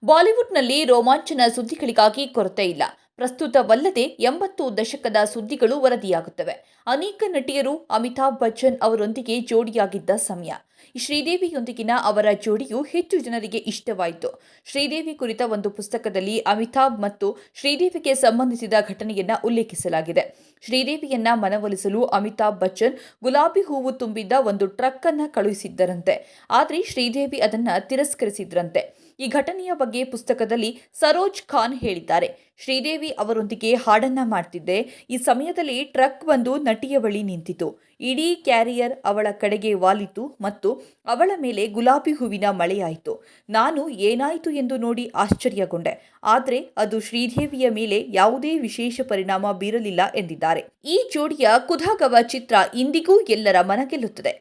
ಬಾಲಿವುಡ್ನಲ್ಲಿ ರೋಮಾಂಚನ ಸುದ್ದಿಗಳಿಗಾಗಿ ಕೊರತೆ ಇಲ್ಲ. ಪ್ರಸ್ತುತವಲ್ಲದೆ 80 ದಶಕದ ಸುದ್ದಿಗಳು ವರದಿಯಾಗುತ್ತವೆ. ಅನೇಕ ನಟಿಯರು ಅಮಿತಾಬ್ ಬಚ್ಚನ್ ಅವರೊಂದಿಗೆ ಜೋಡಿಯಾಗಿದ್ದ ಸಮಯ. ಶ್ರೀದೇವಿಯೊಂದಿಗಿನ ಅವರ ಜೋಡಿಯು ಹೆಚ್ಚು ಜನರಿಗೆ ಇಷ್ಟವಾಯಿತು. ಶ್ರೀದೇವಿ ಕುರಿತ ಒಂದು ಪುಸ್ತಕದಲ್ಲಿ ಅಮಿತಾಬ್ ಮತ್ತು ಶ್ರೀದೇವಿಗೆ ಸಂಬಂಧಿಸಿದ ಘಟನೆಯನ್ನ ಉಲ್ಲೇಖಿಸಲಾಗಿದೆ. ಶ್ರೀದೇವಿಯನ್ನ ಮನವೊಲಿಸಲು ಅಮಿತಾಬ್ ಬಚ್ಚನ್ ಗುಲಾಬಿ ಹೂವು ತುಂಬಿದ್ದ ಒಂದು ಟ್ರಕ್ ಅನ್ನ ಕಳುಹಿಸಿದ್ದರಂತೆ. ಆದರೆ ಶ್ರೀದೇವಿ ಅದನ್ನ ತಿರಸ್ಕರಿಸಿದ್ರಂತೆ. ಈ ಘಟನೆಯ ಬಗ್ಗೆ ಪುಸ್ತಕದಲ್ಲಿ ಸರೋಜ್ ಖಾನ್ ಹೇಳಿದ್ದಾರೆ. ಶ್ರೀದೇವಿ ಅವರೊಂದಿಗೆ ಹಾಡನ್ನ ಮಾಡ್ತಿದ್ದೆ. ಈ ಸಮಯದಲ್ಲಿ ಟ್ರಕ್ ಬಂದು ನಟಿಯ ಬಳಿ ನಿಂತಿತು. ಇಡೀ ಕ್ಯಾರಿಯರ್ ಅವಳ ಕಡೆಗೆ ವಾಲಿತು ಮತ್ತು ಅವಳ ಮೇಲೆ ಗುಲಾಬಿ ಹೂವಿನ ಮಳೆಯಾಯಿತು. ನಾನು ಏನಾಯಿತು ಎಂದು ನೋಡಿ ಆಶ್ಚರ್ಯಗೊಂಡೆ. ಆದರೆ ಅದು ಶ್ರೀದೇವಿಯ ಮೇಲೆ ಯಾವುದೇ ವಿಶೇಷ ಪರಿಣಾಮ ಬೀರಲಿಲ್ಲ ಎಂದಿದ್ದಾರೆ. ಈ ಜೋಡಿಯ ಖುದಾಗವ ಚಿತ್ರ ಇಂದಿಗೂ ಎಲ್ಲರ ಮನಗೆಲ್ಲುತ್ತದೆ.